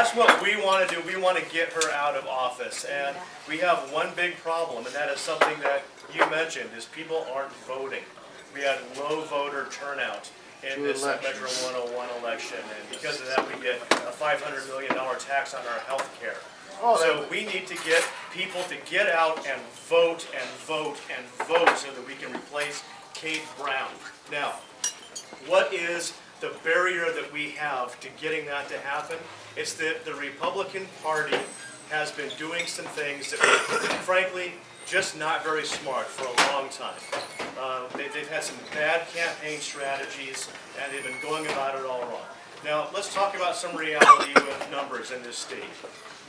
that's what we want to do. We want to get her out of office. And we have one big problem, and that is something that you mentioned, is people aren't voting. We had low voter turnout in this Metro 101 election, and because of that we get a $500 million tax on our health care. So we need to get people to get out and vote and vote and vote so that we can replace Kate Brown. Now, what is the barrier that we have to getting that to happen? It's that the Republican Party has been doing some things that are, frankly, just not very smart for a long time. They've had some bad campaign strategies, and they've been going about it all wrong. Now, let's talk about some reality with numbers in this state.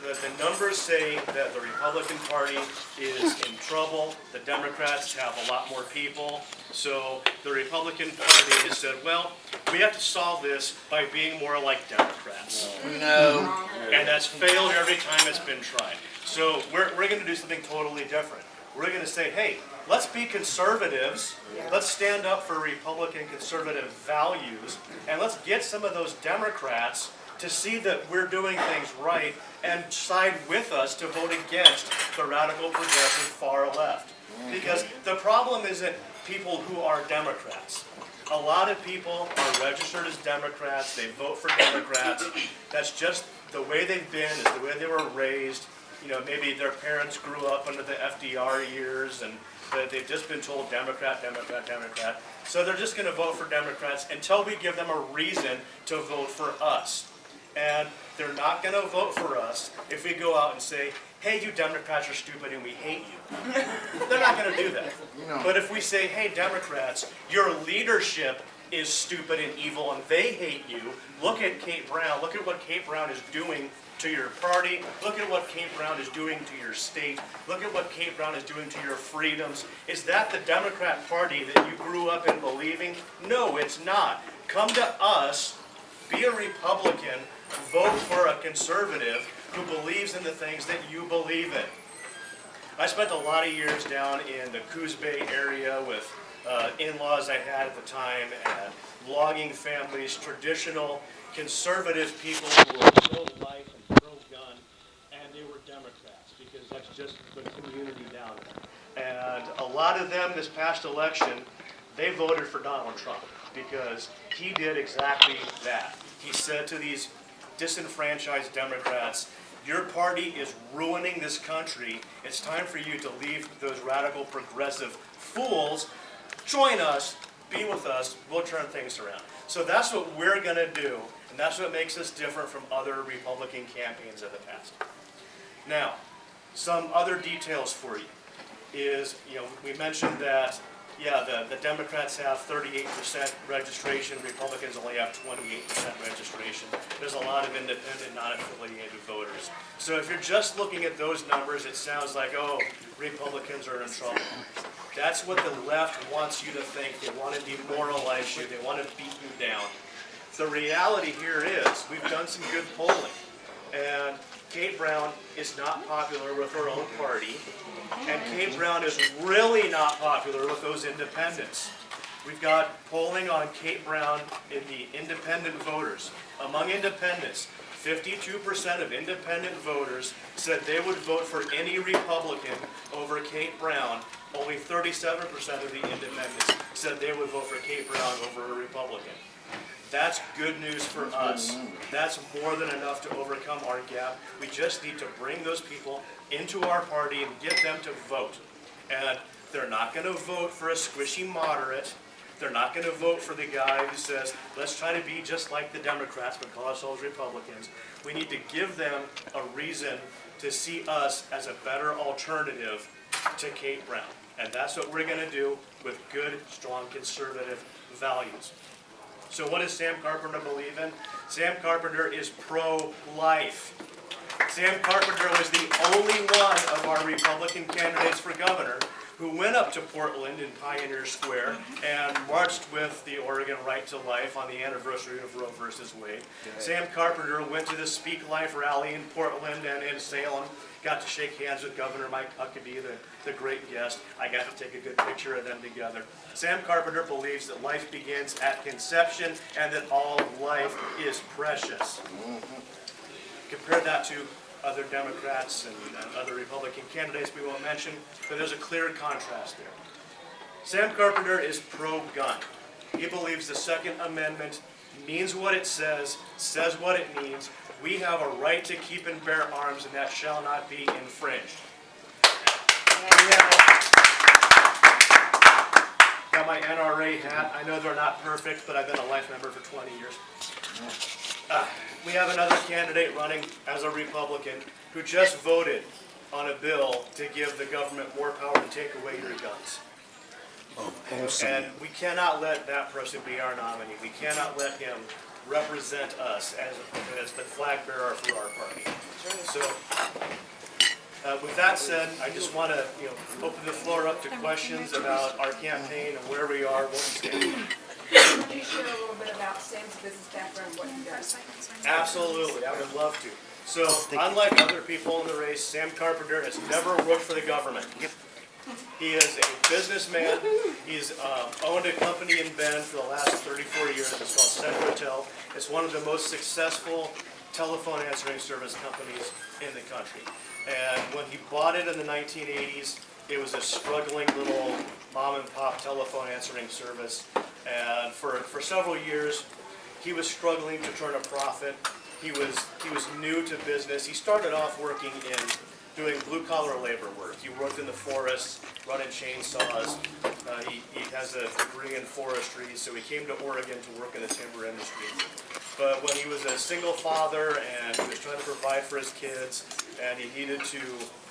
The numbers say that the Republican Party is in trouble. The Democrats have a lot more people. So the Republican Party has said, well, we have to solve this by being more like Democrats. No. And that's failed every time it's been tried. So we're going to do something totally different. We're going to say, hey, let's be conservatives. Let's stand up for Republican conservative values. And let's get some of those Democrats to see that we're doing things right and side with us to vote against the radical progressive far left. Because the problem isn't people who are Democrats. A lot of people are registered as Democrats. They vote for Democrats. That's just the way they've been, is the way they were raised. You know, maybe their parents grew up under the FDR years and they've just been told Democrat, Democrat, Democrat. So they're just going to vote for Democrats until we give them a reason to vote for us. And they're not going to vote for us if we go out and say, hey, you Democrats are stupid and we hate you. They're not going to do that. But if we say, hey, Democrats, your leadership is stupid and evil and they hate you, look at Kate Brown, look at what Kate Brown is doing to your party, look at what Kate Brown is doing to your state, look at what Kate Brown is doing to your freedoms. Is that the Democrat Party that you grew up in believing? No, it's not. Come to us, be a Republican, vote for a conservative who believes in the things that you believe in. I spent a lot of years down in the Coos Bay area with in-laws I had at the time, and logging families, traditional conservative people who were pro-life and pro-gun, and they were Democrats because that's just the community down there. And a lot of them this past election, they voted for Donald Trump because he did exactly that. He said to these disenfranchised Democrats, your party is ruining this country. It's time for you to leave those radical progressive fools. Join us, be with us, we'll turn things around. So that's what we're going to do, and that's what makes us different from other Republican campaigns of the past. Now, some other details for you is, we mentioned that, the Democrats have 38% registration, Republicans only have 28% registration. There's a lot of independent, non-affiliated voters. So if you're just looking at those numbers, it sounds like, oh, Republicans are in trouble. That's what the left wants you to think. They want to demoralize you. They want to beat you down. The reality here is we've done some good polling. And Kate Brown is not popular with her own party. And Kate Brown is really not popular with those independents. We've got polling on Kate Brown in the independent voters. Among independents, 52% of independent voters said they would vote for any Republican over Kate Brown. Only 37% of the independents said they would vote for Kate Brown over a Republican. That's good news for us. That's more than enough to overcome our gap. We just need to bring those people into our party and get them to vote. And they're not going to vote for a squishy moderate. They're not going to vote for the guy who says, let's try to be just like the Democrats but call ourselves Republicans. We need to give them a reason to see us as a better alternative to Kate Brown. And that's what we're going to do with good, strong, conservative values. So what does Sam Carpenter believe in? Sam Carpenter is pro-life. Sam Carpenter was the only one of our Republican candidates for governor who went up to Portland in Pioneer Square and marched with the Oregon Right to Life on the anniversary of Roe versus Wade. Sam Carpenter went to the Speak Life rally in Portland and in Salem, got to shake hands with Governor Mike Huckabee, the great guest. I got to take a good picture of them together. Sam Carpenter believes that life begins at conception and that all life is precious. Compare that to other Democrats and other Republican candidates we won't mention, but there's a clear contrast there. Sam Carpenter is pro-gun. He believes the Second Amendment means what it says what it means. We have a right to keep and bear arms, and that shall not be infringed. Got my NRA hat. I know they're not perfect, but I've been a life member for 20 years. We have another candidate running as a Republican who just voted on a bill to give the government more power to take away your guns. And we cannot let that person be our nominee. We cannot let him represent us as the flag bearer for our party. So, with that said, I just want to open the floor up to questions about our campaign and where we are, what we stand. Could you share a little bit about Sam's business background, what he does? Absolutely, I would love to. So, unlike other people in the race, Sam Carpenter has never worked for the government. He is a businessman. He's owned a company in Bend for the last 34 years. It's called Centrotel. It's one of the most successful telephone answering service companies in the country. And when he bought it in the 1980s, it was a struggling little mom and pop telephone answering service. And for several years, he was struggling to turn a profit. He was new to business. He started off working in doing blue-collar labor work. He worked in the forests, running chainsaws. He has a degree in forestry, so he came to Oregon to work in the timber industry. But when he was a single father and he was trying to provide for his kids, and he needed to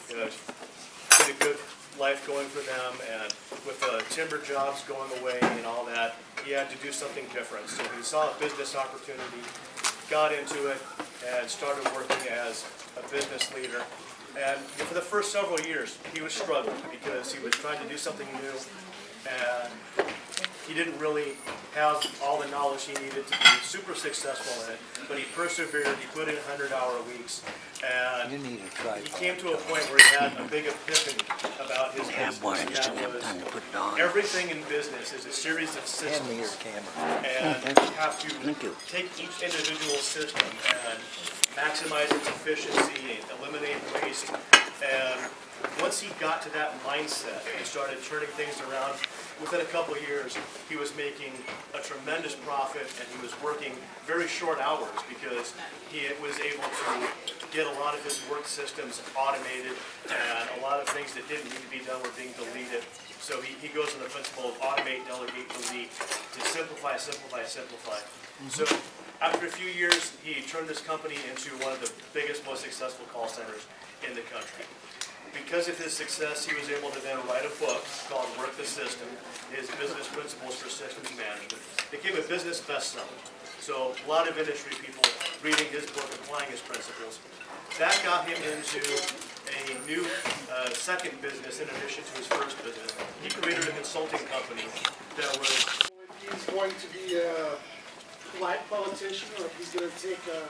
get a good life going for them, and with the timber jobs going away and all that, he had to do something different. So he saw a business opportunity, got into it, and started working as a business leader. And for the first several years, he was struggling because he was trying to do something new, and he didn't really have all the knowledge he needed to be super successful in it, but he persevered. He put in 100-hour weeks, and he came to a point where he had a big epiphany about his business. That was, everything in business is a series of systems, and you have to take each individual system and maximize its efficiency, eliminate waste, and once he got to that mindset and started turning things around, within a couple of years, he was making a tremendous profit, and he was working very short hours because he was able to get a lot of his work systems automated, and a lot of things that didn't need to be done were being deleted. So he goes on the principle of automate, delegate, delete, to simplify, simplify, simplify. So after a few years, he turned this company into one of the biggest, most successful call centers in the country. Because of his success, he was able to then write a book called Work the System, his business principles for systems management. It became a business bestseller. So a lot of industry people reading his book, applying his principles. That got him into a new second business in addition to his first business. He created a consulting company that was... He's going to be a polite politician, or if he's going to take a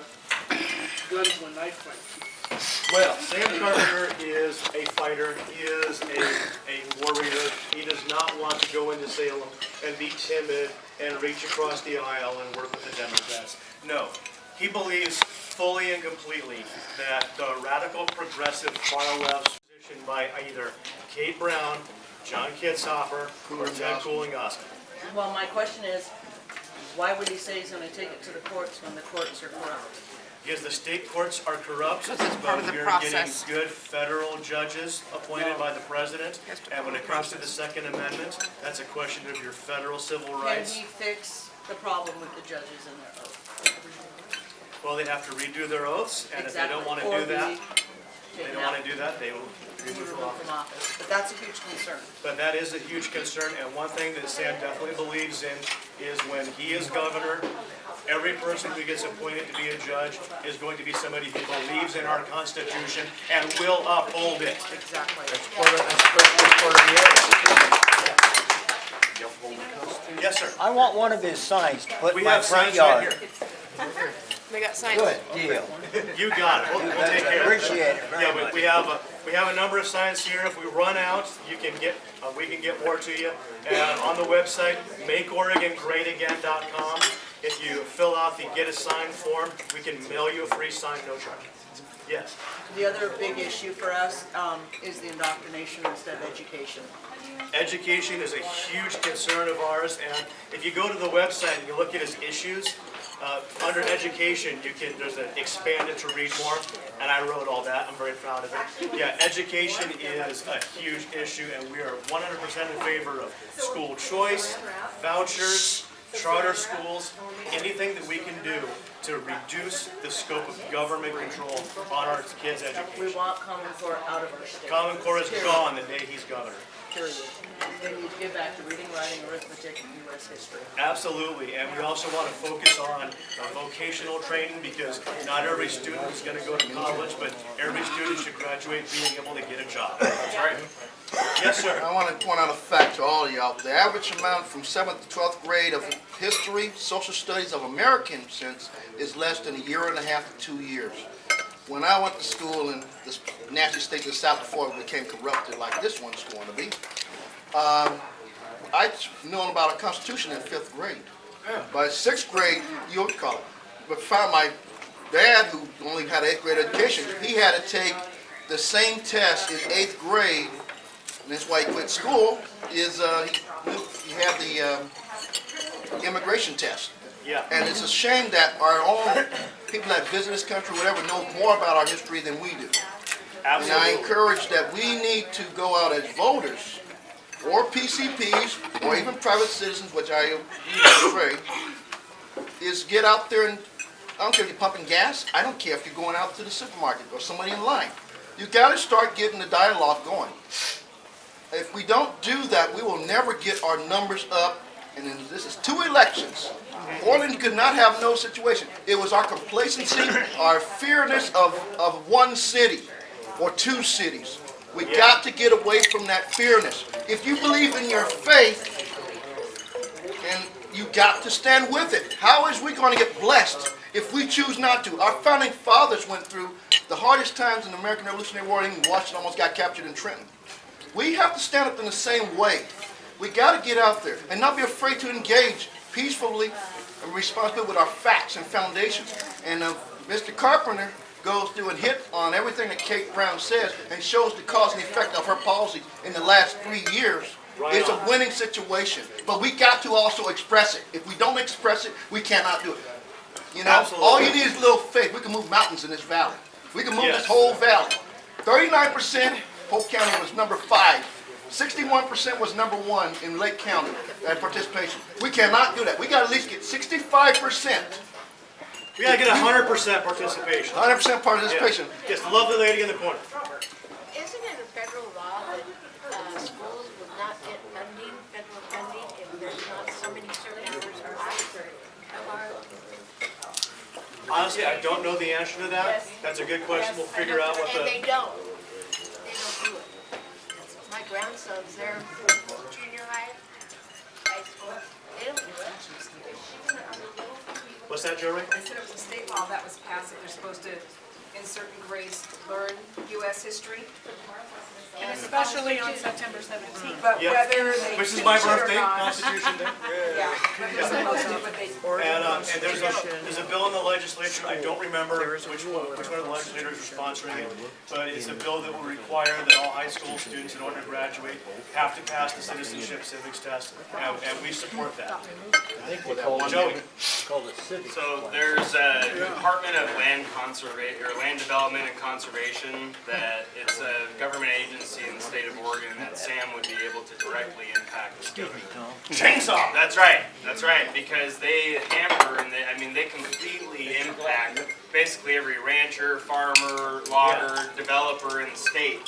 gun to a knife fight. Well, Sam Carpenter is a fighter. He is a warrior. He does not want to go into Salem and be timid and reach across the aisle and work with the Democrats. No, he believes fully and completely that the radical progressive far left position by either Kate Brown, John Kitzhofer, or Ted Kulingoski. Well, my question is, why would he say he's going to take it to the courts when the courts are corrupt? Because the state courts are corrupt, Because it's part of the you're process. getting good federal judges appointed by the president, and when it comes to the Second Amendment, that's a question of your federal civil Can rights. he fix the problem with the judges and their oath? Well, they have to redo their oaths, and if they don't want to do that, they will remove from office. But that's a huge concern. But that is a huge concern, and one thing that Sam definitely believes in is when he is governor, every person who gets appointed to be a judge is going to be somebody who believes in our Constitution and will uphold it. Exactly. Yes, sir. I want one of his signs to put in We my have front signs right yard. here. They got signs. Good deal. You got it. We'll take care of it. Appreciate it very Yeah, much. we have a number of signs here. If we run out, you can get we can get more to you. And on the website, makeoregongreatagain.com If you fill out the get a sign form, we can mail you a free sign, no charge. Yes. The other big issue for us is the indoctrination instead of education. Education is a huge concern of ours, and if you go to the website and you look at his issues, under education, there's an expanded to read more, and I wrote all that. I'm very proud of it. Yeah, education is a huge issue, and we are 100% in favor of school choice, vouchers, charter schools, anything that we can do to reduce the scope of government control on our kids' We education. want Common Core out of our state. Common Core is gone the day he's governor. Period. They need to get back to reading, writing, arithmetic, and U.S. history. Absolutely, and we also want to focus on vocational training because not every student is going to go to college, but every student should graduate being able to get a job. That's right. Yes, sir. I want to point out a fact to all of y'all. The average amount from 7th to 12th grade of history, social studies of American sense is less than a year and a half to 2 years. When I went to school in this nasty state of the South before it became corrupted like this one's going to be, I'd known about a Constitution in 5th grade. By 6th grade, you would call it. But found my dad, who only had an 8th grade education, he had to take the same test in 8th grade, and that's why he quit school, is he had the immigration test. Yeah. And it's a shame that our own people that visit this country, whatever, know more about our history than we do. And I Absolutely. encourage that we need to go out as voters, or PCPs, or even private citizens, which I use trade, is get out there and, I don't care if you're pumping gas, I don't care if you're going out to the supermarket or somebody in line. You gotta start getting the dialogue going. If we don't do that, we will never get our numbers up. And then this is 2 elections. Portland could not have no situation. It was our complacency, our fearness of one city or 2 cities. We got to get away from that fearness. If you believe in your faith, and you got to stand with it. How is we going to get blessed if we choose not to? Our founding fathers went through the hardest times in the American Revolutionary War, and Washington almost got captured in Trenton. We have to stand up in the same way. We got to get out there and not be afraid to engage peacefully and responsibly with our facts and foundations. And Mr. Carpenter goes through and hit on everything that Kate Brown says and shows the cause and effect of her policy in the last 3 years. Right It's on. a winning situation, but we got to also express it. If we don't express it, we cannot do it. You know, Absolutely. all you need is a little faith. We can move mountains in this valley. We can move Yes. this whole valley. 39%, Polk County was number 5. 61% was number 1 in Lake County at participation. We cannot do that. We got to at least get 65%. We gotta get 100% participation. 100% participation. Yes, the lovely lady in the corner. Isn't it a federal law that schools would not get funding, federal funding, if there's not so many certain hours or Honestly, I don't know the answer to that. That's a good question. We'll figure out what And they the, don't. They don't do it. My grandson's there, junior high, high school, they don't do it. what's that, Joey? I said it was a state law that was passed that they're supposed to, in certain grades, learn U.S. history. And Especially on September 17th. But Yep. whether they Which is teach my it or birthday, not. Constitution Day. Yeah, but they're supposed to, but they, And there's a bill in the legislature, I don't remember which one of the legislators are sponsoring it, but it's a bill that will require that all high school students, in order to graduate, have to pass the citizenship civics test, and we support that. Joey? So there's a Department of Land Development and Conservation that it's a government agency in the state of Oregon that Sam would be able to directly impact this government. Chainsaw! That's right, because they hamper and they completely impact basically every rancher, farmer, logger, developer in the state.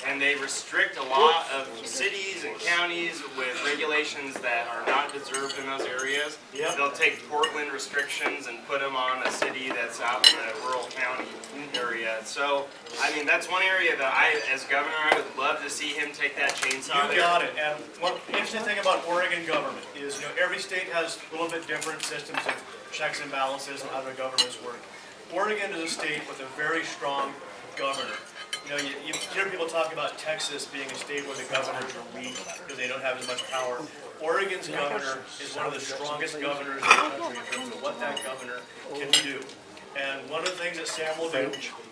And they restrict a lot of cities and counties with regulations that are not deserved in those areas. Yep. They'll take Portland restrictions and put them on a city that's out in a rural county area. So, that's one area that I, as governor, I would love to see him take that chainsaw You there. got it, and one interesting thing about Oregon government is, every state has a little bit different systems of checks and balances and how their governments work. Oregon is a state with a very strong governor. You hear people talk about Texas being a state where the governors are weak because they don't have as much power. Oregon's governor is one of the strongest governors in the country in terms of what that governor can do. And one of the things that Sam will do,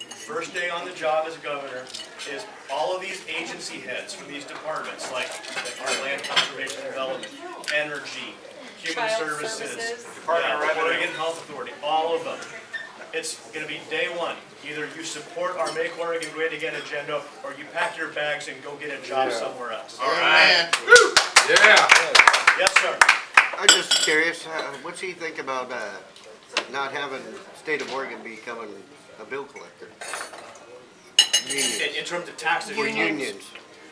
first day on the job as governor, is all of these agency heads from these departments, like our Land Conservation Development, Energy, Human Child Services, Department of Revenue. Oregon Health Authority, all of them. It's gonna be day one. Either you support our Make Oregon Great Again agenda, or you pack your bags and go get a job somewhere else. All right. Yes, sir. I'm just curious, what's he think about not having the state of Oregon becoming a bill collector? In terms of taxes. For unions.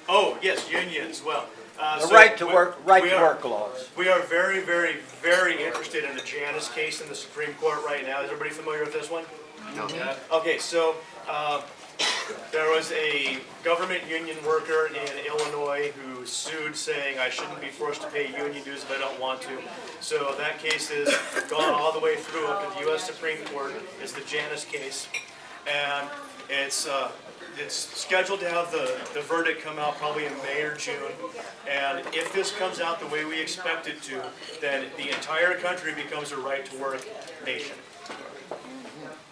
Oh, yes, unions, well. The so right to we- work, we are- work laws. We are very, very, very interested in the Janus case in the Supreme Court right now. Is everybody familiar with this one? No. Okay, so there was a government union worker in Illinois who sued saying I shouldn't be forced to pay union dues if I don't want to. So that case has gone all the way through up to the U.S. Supreme Court. It's the Janus case. And it's scheduled to have the verdict come out probably in May or June. And if this comes out the way we expect it to, then the entire country becomes a right-to-work nation.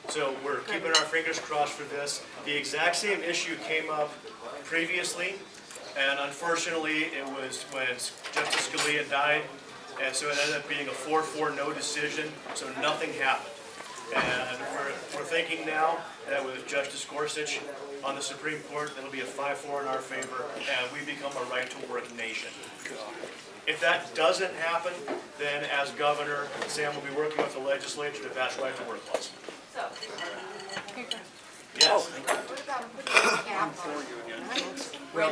So we're keeping our fingers crossed for this. The exact same issue came up previously, and unfortunately it was when Justice Scalia died, and so it ended up being a 4-4 no decision, so nothing happened. And we're thinking now that with Justice Gorsuch on the Supreme Court, it'll be a 5-4 in our favor, and we become a right-to-work nation. If that doesn't happen, then as governor, Sam will be working with the legislature to pass right-to-work laws. Yes. What about putting a cap on Well,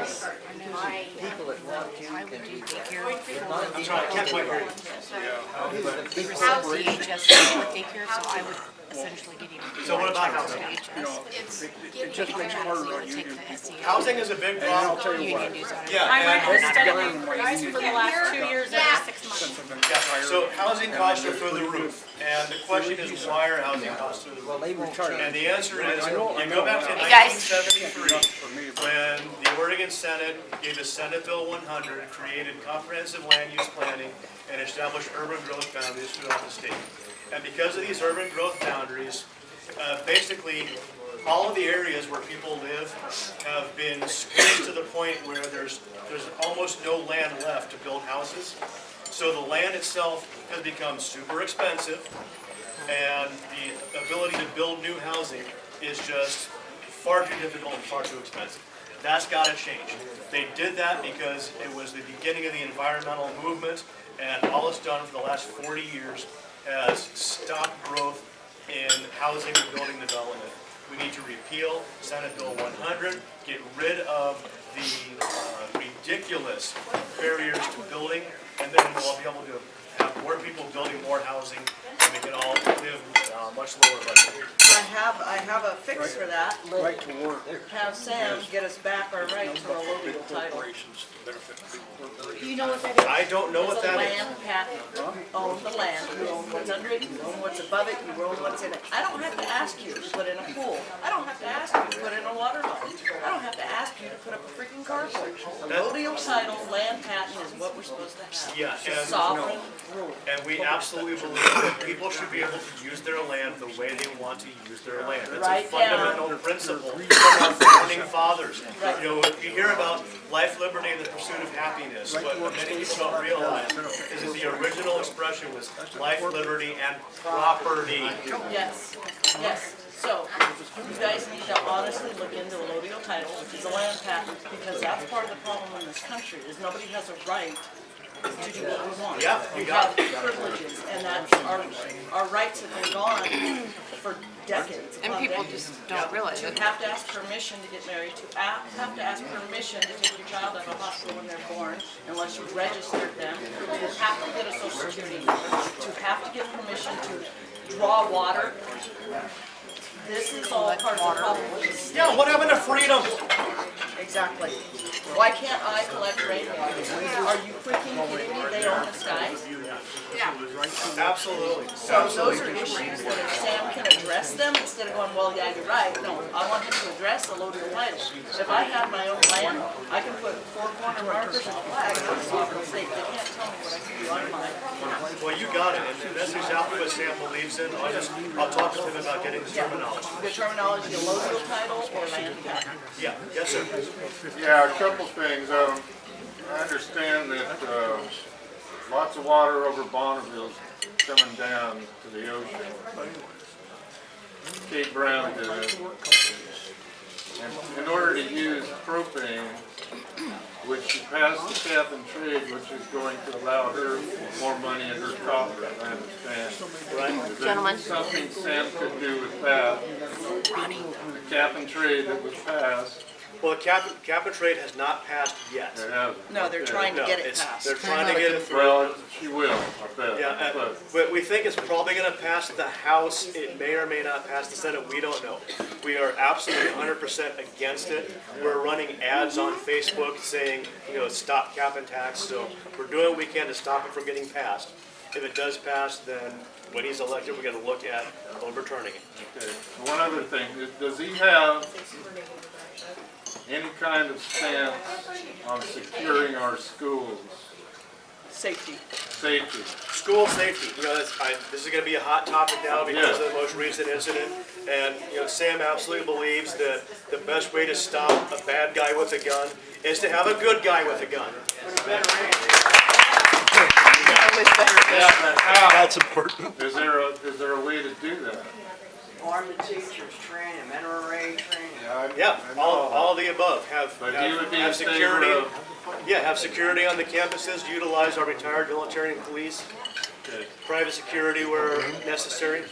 my, people that want to why can would you do take that. care of I'm sorry, I can't quite hear you. housing? Just daycare, so I would essentially get him. So what about housing? It's getting hard to take the SEO. Housing is a big problem. Union dues on it. Yeah, My rent has and, steadily increased for the last 2 years, every 6 months. yeah, so housing costs are through the roof, and the question is why are housing costs through the roof? And the answer is, you go back to 1973, when the Oregon Senate gave the Senate Bill 100, created comprehensive land use planning, and established urban growth boundaries throughout the state. And because of these urban growth boundaries, basically, all of the areas where people live have been squeezed to the point where there's almost no land left to build houses. So the land itself has become super expensive, and the ability to build new housing is just far too difficult and far too expensive. That's got to change. They did that because it was the beginning of the environmental movement, and all it's done for the last 40 years has stopped growth in housing and building development. We need to repeal Senate Bill 100, get rid of the ridiculous barriers to building, and then we'll be able to have more people building more housing, and we can all live much lower budget. I have a fix for that. Right to work. Have Sam get us back our right to the allodial title. Do you know what that is? I don't know what It's a that is. land patent. You own the land, you own what's under it, you own what's above it, you own what's in it. I don't have to ask you to put in a pool. I don't have to ask you to put in a water line. I don't have to ask you to put up a freaking carport. Allodial title, land patent is what we're supposed to have. Yeah, and- Sovereign rule. And we absolutely believe that people should be able to use their land the way they want to use their land. It's a Right down. fundamental principle from our founding fathers. You know, you hear about life, liberty, and the pursuit of happiness, but what many people don't realize is that the original expression was life, liberty, and property. Yes, yes. So, you guys need to honestly look into allodial title, which is a land patent, because that's part of the problem in this country, is nobody has a right to do what we want. Yeah, you We got have privileges, and that's our rights have been gone for decades. And upon people decades. just don't realize To it. have to ask permission to get married, to have to ask permission to take your child out of the hospital when they're born, unless you've registered them, to have to get a social security number, to have to get permission to draw water. This is all part of the problem with the state. Yeah, what happened to freedom? Exactly. Why can't I collect rainwater? Are you freaking kidding me? They own the skies? Absolutely. So those are issues that if Sam can address address them instead of going, well, yeah, you're right. No, I want him to address the allodial title. If I have my own land, I can put 4 corner markers and a flag on the sovereign state. They can't tell me what I can do on mine. Well, you got it, and that's exactly what Sam believes in. I'll talk with him about getting the terminology. The terminology, allodial title or land cap. Yeah, yes, sir. Yeah, a couple things. I understand that lots of water over Bonneville's coming down to the ocean. Kate Brown did it. And in order to use propane, which she passed the cap and trade, which is going to allow her more money in her coffers, I understand. Right. Is there something Sam could do with that? The cap and trade that was passed. Well, the cap and trade has not passed yet. It hasn't. No, they're trying to No, get it it's, passed. they're trying to get it through. Well, she will, I bet. Yeah, but we think it's probably going to pass the House. It may or may not pass the Senate. We don't know. We are absolutely 100% against it. We're running ads on Facebook saying, stop cap and tax. So we're doing what we can to stop it from getting passed. If it does pass, then when he's elected, we're going to look at overturning it. Okay. One other thing, does he have any kind of stance on securing our schools? Safety. Safety. School safety, this is going to be a hot topic now because of the most recent incident. And, Sam absolutely believes that the best way to stop a bad guy with a gun is to have a good guy with a gun. Yeah, but how? That's important. Is there a way to do that? Arm the teachers, train them, NRA training. Yeah, all of the above. Have security. Have security on the campuses. Utilize our retired military and police. Okay. Private security where necessary.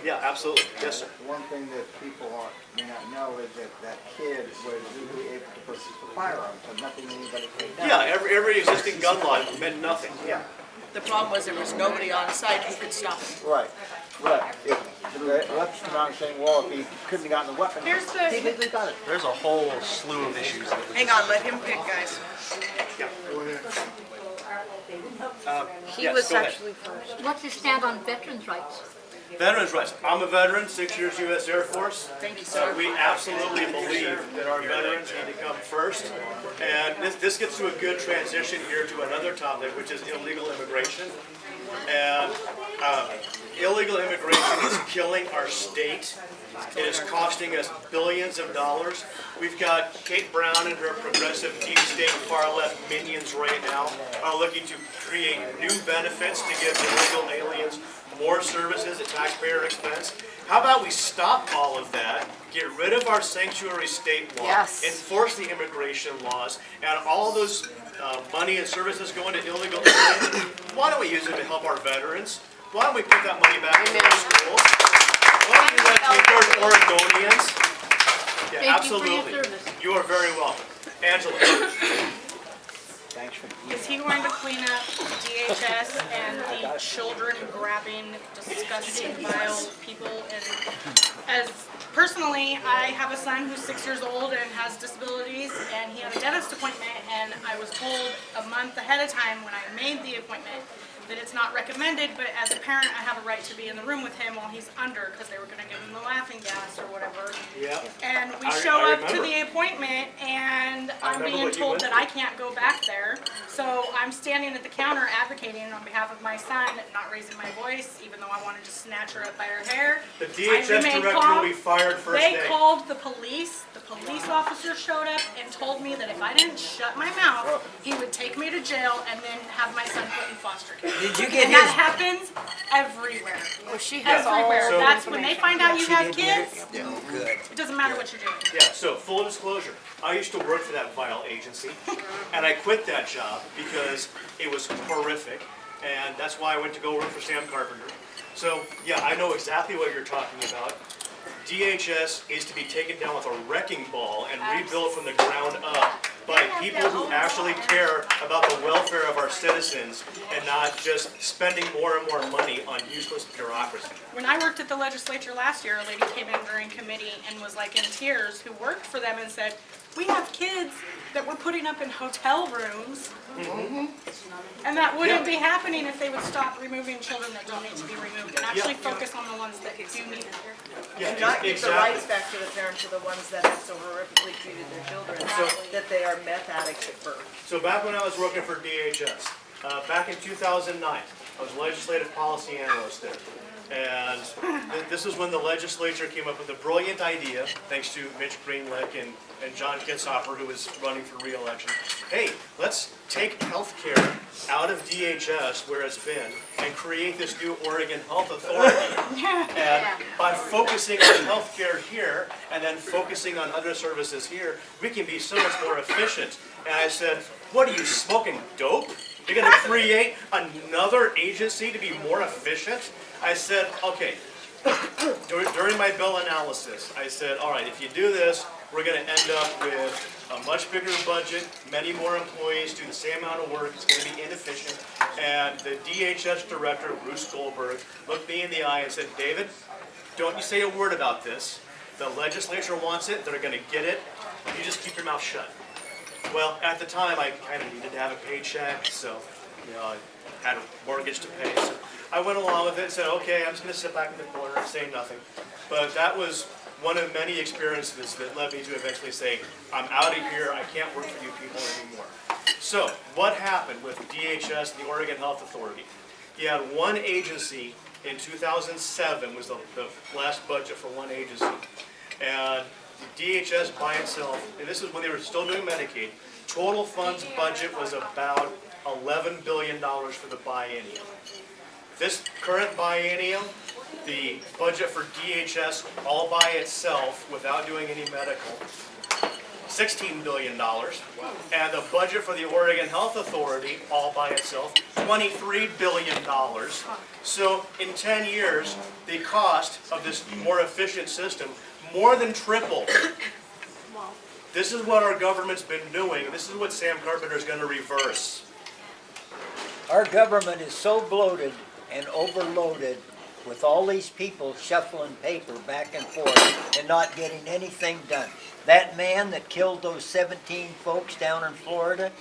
Yeah, absolutely. Yes, sir. One thing that people may not know is that kid was legally able to purchase a firearm, so nothing anybody could have done. Yeah, every existing gun law meant nothing. Yeah. The problem was there was nobody on site who could stop him. Right. If the elections come out and saying, well, if he couldn't have gotten the weapon, he legally got it. There's a whole slew of issues. Hang on, let him pick, guys. He Yes, was go ahead. actually first. What's your stand on veterans' rights? Veterans' rights. I'm a veteran, 6 years U.S. Air Force. Thank you, sir. We absolutely believe that our veterans need to come first. And this gets to a good transition here to another topic, which is illegal immigration. And illegal immigration is killing our state. It is costing us billions of dollars. We've got Kate Brown and her progressive deep state far-left minions right now are looking to create new benefits to give illegal aliens more services at taxpayer expense. How about we stop all of that, get rid of our sanctuary state law, Yes. enforce the immigration laws, and all those money and services going to illegal aliens? Why don't we use it to help our veterans? Why don't we put that money back into our schools? Why don't we do that to our Oregonians? Yeah, Thank you for your absolutely. service. You are very welcome. Angela. Thanks for Is he going to clean up DHS and the children grabbing, disgusting, vile people? And as personally, I have a son who's 6 years old and has disabilities, and he had a dentist appointment, and I was told a month ahead of time when I made the appointment that it's not recommended, but as a parent, I have a right to be in the room with him while he's under, because they were gonna give him the laughing gas or whatever. Yeah. And we I show up to remember. the appointment, and I'm remember being what you told went that I can't go back there. So I'm standing at the counter advocating on behalf of my son, not raising my voice, even though I wanted to snatch her up by her hair. The I DHS remained director calm. will be fired first They day. called the police. The police officer showed up and told me that if I didn't shut my mouth, he would take me to jail and then have my son put in foster care. Did you get And that his? happens everywhere. Well, she has all Everywhere. So- That's when they find out you have kids, Oh, good. it doesn't matter what you're doing. Yeah, so full disclosure, I used to work for that vile agency, and I quit that job because it was horrific, and that's why I went to go work for Sam Carpenter. So, yeah, I know exactly what you're talking about. DHS is to be taken down with a wrecking ball and rebuilt from the ground up by people who actually care about the welfare of our citizens and not just spending more and more money on useless bureaucracy. When I worked at the legislature last year, a lady came in during committee and was like in tears, who worked for them and said, we have kids that we're putting up in hotel rooms. And that wouldn't be happening if they would stop removing children that don't need to be removed and actually focus on the ones that do need it. Yeah, And not give the exactly. rights back to the parents of the ones that have so horrifically treated their children, that they are meth addicts at birth. So back when I was working for DHS, back in 2009, I was legislative policy analyst there. And this is when the legislature came up with a brilliant idea, thanks to Mitch Greenlick and John Kitzhofer, who was running for re-election. Hey, let's take healthcare out of DHS, where it's been, and create this new Oregon Health Authority. And by focusing on healthcare here, and then focusing on other services here, we can be so much more efficient. And I said, what are you, smoking dope? You're gonna create another agency to be more efficient? I said, okay, during my bill analysis, I said, all right, if you do this, we're gonna end up with a much bigger budget, many more employees, do the same amount of work, it's gonna be inefficient. And the DHS director, Bruce Goldberg, looked me in the eye and said, David, don't you say a word about this. The legislature wants it, they're gonna get it, you just keep your mouth shut. Well, at the time, I kind of needed to have a paycheck, so, I had a mortgage to pay, so I went along with it and said, okay, I'm just gonna sit back in the corner and say nothing. But that was one of many experiences that led me to eventually say, I'm out of here, I can't work for you people anymore. So, what happened with DHS, the Oregon Health Authority? You had one agency in 2007, was the last budget for one agency. And the DHS by itself, and this is when they were still doing Medicaid, total funds budget was about $11 billion for the biennium. This current biennium, the budget for DHS all by itself, without doing any medical, $16 billion. And the budget for the Oregon Health Authority all by itself, $23 billion. So in 10 years, the cost of this more efficient system more than tripled. This is what our government's been doing. This is what Sam Carpenter is going to reverse. Our government is so bloated and overloaded with all these people shuffling paper back and forth and not getting anything done. That man that killed those 17 folks down in Florida,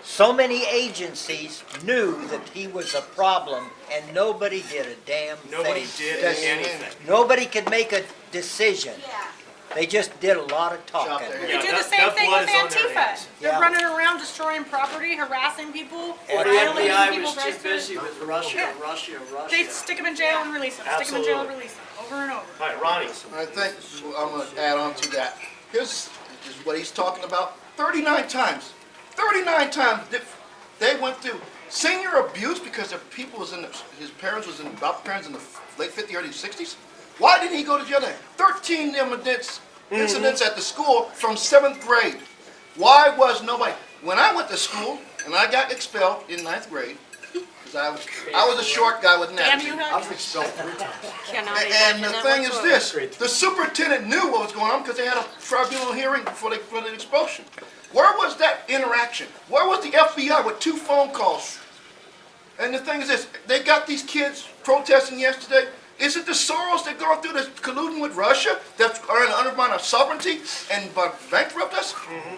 so many agencies knew that he was a problem and nobody did a damn thing. Nobody did anything. Nobody could make a decision. They just did a lot of talking. They do the same thing with Antifa. They're running around destroying property, harassing people, The violating FBI people's was too rights. busy with Russia. They stick them in jail and release them. Stick them in jail and release them. Over and over. All right, Ronnie. I think I'm going to add on to that. Here's what he's talking about. 39 times. 39 times they went through senior abuse because their people was in his parents was in adopted parents in the late 50s, early 60s. Why didn't he go to jail then? 13 incidents at the school from 7th grade. Why was nobody? When I went to school and I got expelled in 9th grade, because I was a short guy with an attitude. I was expelled 3 times. And the thing is this, the superintendent knew what was going on because they had a tribunal hearing for the expulsion. Where was that interaction? Where was the FBI with 2 phone calls? And the thing is this, they got these kids protesting yesterday. Is it the Soros that going through this colluding with Russia that are in undermine our sovereignty and bankrupt us?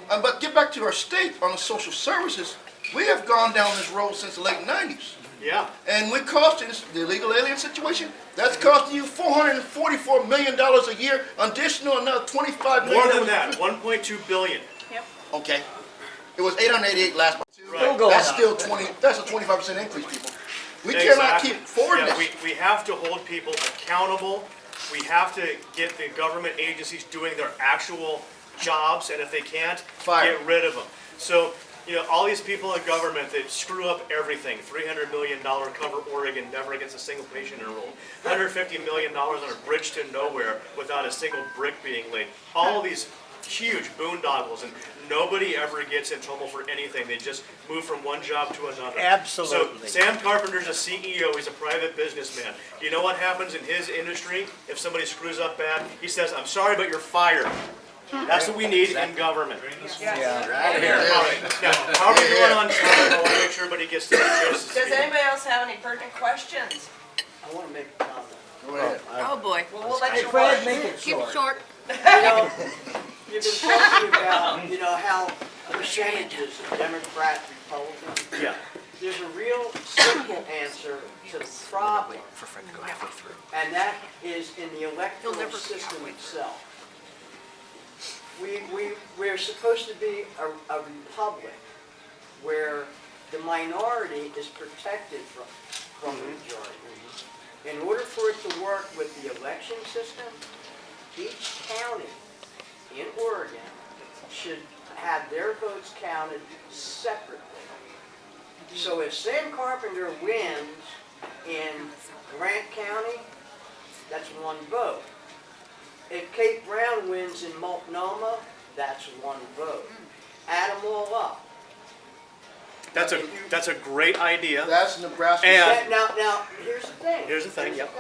But get back to our state on the social services. We have gone down this road since the late 90s. Yeah. And we're costing the illegal alien situation. That's costing you $444 million a year, additional another $25 million. More than that, 1.2 billion. Yep. Okay. It was 888 last month. Right. That's still 20. That's a 25% increase, people. We cannot keep forwarding this. We have to hold people accountable. We have to get the government agencies doing their actual jobs, and if they can't, get rid of them. So, all these people in government that screw up everything, $300 million cover Oregon, never gets a single patient enrolled, $150 million on a bridge to nowhere without a single brick being laid. All these huge boondoggles, and nobody ever gets in trouble for anything. They just move from one job to another. Absolutely. So Sam Carpenter's a CEO. He's a private businessman. You know what happens in his industry if somebody screws up bad? He says, I'm sorry, but you're fired. That's what we need in government. Yeah. Out of here. All right. Now, how are we doing on time? I want to make sure everybody gets to the chance to Does speak. anybody else have any pertinent questions? I want to make a comment. Go ahead. Oh, boy. Well, we'll let you Fred, watch. make it Keep it short. short. You've been talking about, how percentages, Democrat, Republican. Yeah. there's a real simple answer to the problem, and that is in the electoral system itself. We're supposed to be a republic where the minority is protected from the majority. In order for it to work with the election system, each county in Oregon should have their votes counted separately. So if Sam Carpenter wins in Grant County, that's one vote. If Kate Brown wins in Multnomah, that's one vote. Add them all up. That's a great idea. That's Nebraska. And Now, here's the thing. Here's the thing, yep.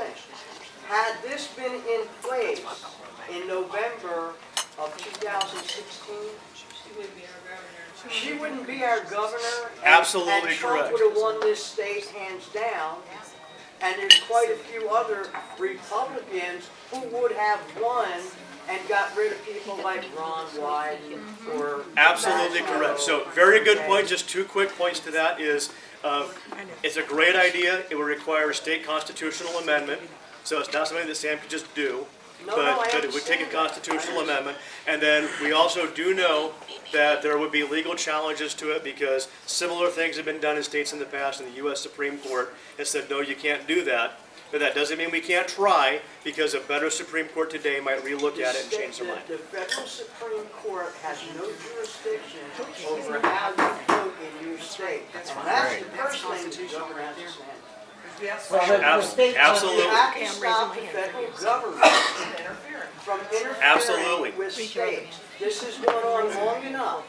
Had this been in place in November of 2016, she wouldn't be our governor. Absolutely and Trump correct. would have won this state hands down. And there's quite a few other Republicans who would have won and got rid of people like Ron Wyden or... Absolutely correct. So very good point. Just two quick points to that is, it's a great idea. It would require a state constitutional amendment. So it's not something that Sam could just do. But it would take a constitutional amendment. And then we also do know that there would be legal challenges to it because similar things have been done in states in the past, and the U.S. Supreme Court has said, no, you can't do that. But that doesn't mean we can't try, because a better Supreme Court today might relook at it and change their mind. The federal Supreme Court has no jurisdiction over how you vote in your state. And that's the first thing the governor has to say. Absolutely. You have to stop the federal government from interfering with states. This has gone on long enough.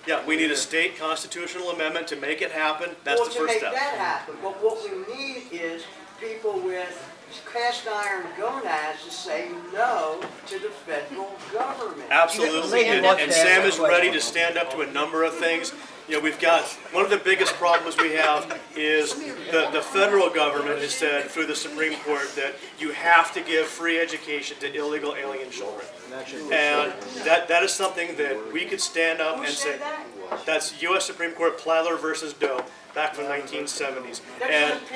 Yeah, we need a state constitutional amendment to make it happen. That's the first step. To make that happen, but what we need is people with cast iron gonads to say no to the federal government. Absolutely, and Sam is ready to stand up to a number of things. You know, we've got, one of the biggest problems we have is the federal government has said through the Supreme Court that you have to give free education to illegal alien children. And that is something that we could stand up and say, that's U.S. Supreme Court Plyler versus Doe, back from the 1970s.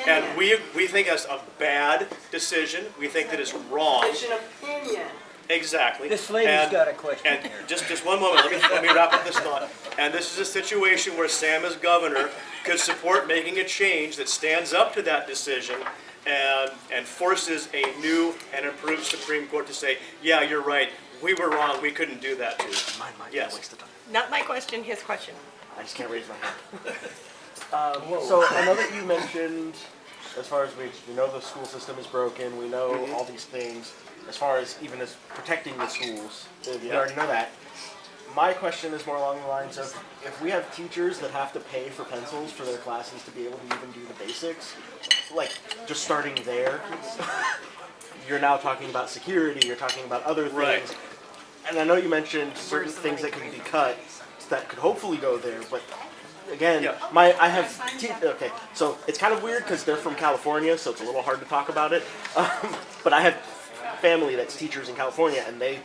And we think that's a bad decision. We think that it's wrong. It's an opinion. Exactly. This lady's got a question and here. Just one moment, let me wrap up this thought. And this is a situation where Sam as governor could support making a change that stands up to that decision and forces a new and improved Supreme Court to say, yeah, you're right, we were wrong, we couldn't do that too. Yes. Not my question, his question. I just can't raise my hand. So I know that you mentioned, as far as we know the school system is broken, we know all these things, as far as even as protecting the schools, we already know that. My question is more along the lines of, if we have teachers that have to pay for pencils for their classes to be able to even do the basics, like just starting there, you're now talking about security, you're talking about other things. Right. And I know you mentioned certain things that could be cut that could hopefully go there, but again, okay, so it's kind of weird because they're from California, so it's a little hard to talk about it. But I have family that's teachers in California, and they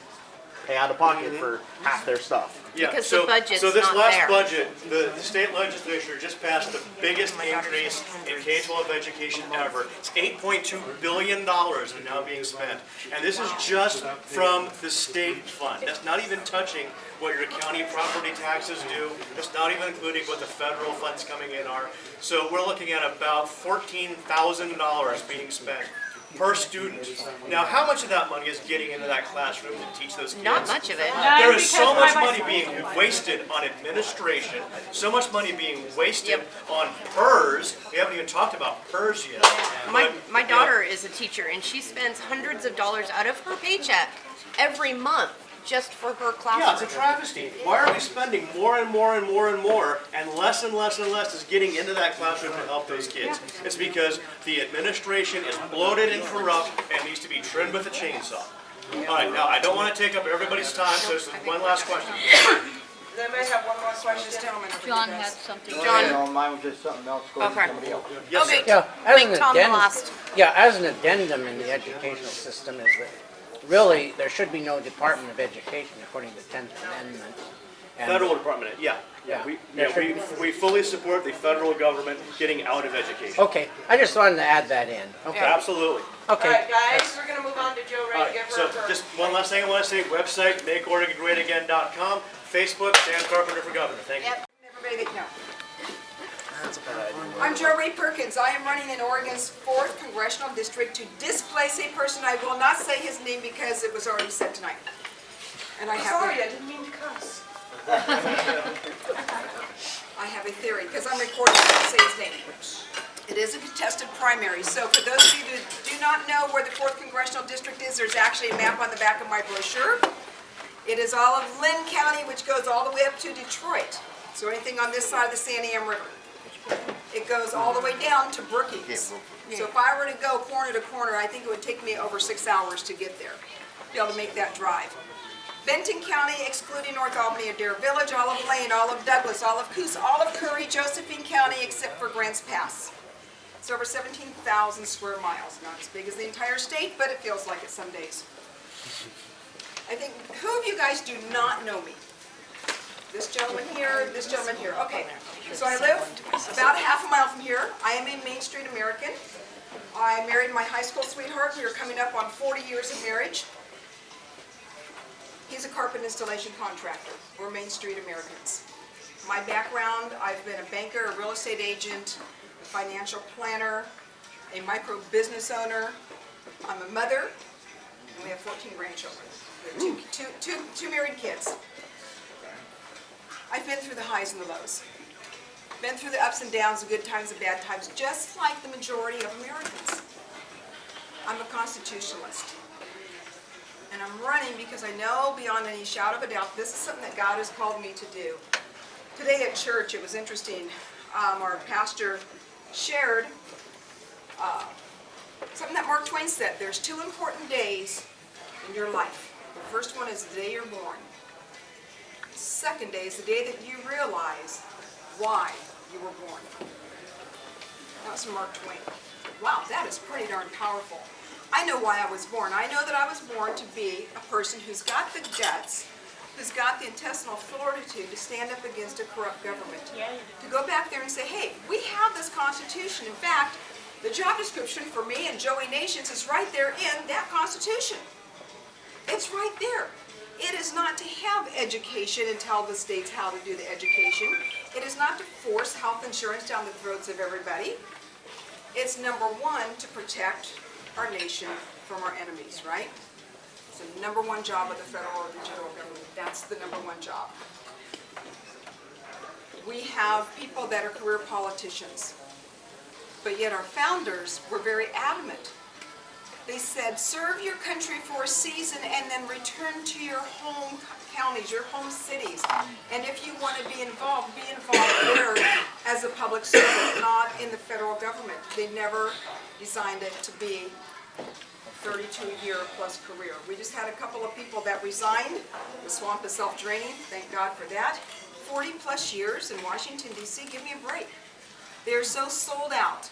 pay out of pocket for half their stuff. Yeah, Because so, the budget's so this not last there. budget, the state legislature just passed the biggest increase in K-12 education ever. It's $8.2 billion that are now being spent. And this is just from the state fund. That's not even touching what your county property taxes do. That's not even including what the federal funds coming in are. So we're looking at about $14,000 being spent per student. Now, how much of that money is getting into that classroom to teach those kids? Not much of it. There is so much money being wasted on administration, so much money being wasted on PERS. We haven't even talked about PERS yet. My daughter is a teacher, and she spends hundreds of dollars out of her paycheck every month just for her classroom. Yeah, it's a travesty. Why are we spending more and more and more and more, and less and less and less is getting into that classroom to help those kids? It's because the administration is bloated and corrupt and needs to be trimmed with a chainsaw. All right, now I don't want to take up everybody's time, so this is one last question. They may have one more question, gentlemen. John had something. No, mine was just something else going to Okay. somebody else. Yes, sir. Yeah, as Make an Tom the addendum, last. as an addendum in the educational system is that really there should be no Department of Education according to the 10th Amendment. And Federal Department, yeah. We fully support the federal government getting out of education. Okay, I just wanted to add that in. Okay. Absolutely. Okay. All right, guys, we're gonna move on to Joe Ray. All right, Give her so her. just one last thing I want to say, website, makeOregonGreatAgain.com, Facebook, Dan Carpenter for Governor. Thank you. Everybody that know. I'm Rae Perkins. I am running in Oregon's 4th Congressional District to displace a person. I will not say his name because it was already said tonight. And I have Sorry, I didn't mean to cuss. I have a theory, because I'm recording, I won't say his name. It is a contested primary, so for those of you who do not know where the 4th Congressional District is, there's actually a map on the back of my brochure. It is all of Linn County, which goes all the way up to Detroit. So anything on this side of the San Am River. It goes all the way down to Brookings. So if I were to go corner to corner, I think it would take me over 6 hours to get there, be able to make that drive. Benton County, excluding North Albany, Adair Village, Olive Lane, Olive Douglas, Olive Coos, Olive Curry, Josephine County, except for Grants Pass. It's over 17,000 square miles. Not as big as the entire state, but it feels like it some days. I think, who of you guys do not know me? This gentleman here, this gentleman here. Okay, so I live about half a mile from here. I am a Main Street American. I married my high school sweetheart. We are coming up on 40 years of marriage. He's a carpet installation contractor. We're Main Street Americans. My background, I've been a banker, a real estate agent, a financial planner, a micro business owner. I'm a mother, and we have 14 grandchildren. We have two married kids. I've been through the highs and the lows. Been through the ups and downs, the good times, the bad times, just like the majority of Americans. I'm a constitutionalist. And I'm running because I know beyond any shadow of a doubt this is something that God has called me to do. Today at church, it was interesting. Our pastor shared something that Mark Twain said. There's 2 important days in your life. The first one is the day you're born. The second day is the day that you realize why you were born. That was from Mark Twain. Wow, that is pretty darn powerful. I know why I was born. I know that I was born to be a person who's got the guts, who's got the intestinal fortitude to stand up against a corrupt government. To go back there and say, hey, we have this Constitution. In fact, the job description for me and Joey Nations is right there in that Constitution. It's right there. It is not to have education and tell the states how to do the education. It is not to force health insurance down the throats of everybody. It's number 1, to protect our nation from our enemies, right? It's the number 1 job of the federal or the general government. That's the number 1 job. We have people that are career politicians, but yet our founders were very adamant. They said, serve your country for a season and then return to your home counties, your home cities. And if you want to be involved there as a public servant, not in the federal government. They never designed it to be a 32-year plus career. We just had a couple of people that resigned. The swamp is self-draining, thank God for that. 40 plus years in Washington, D.C., give me a break. They're so sold out.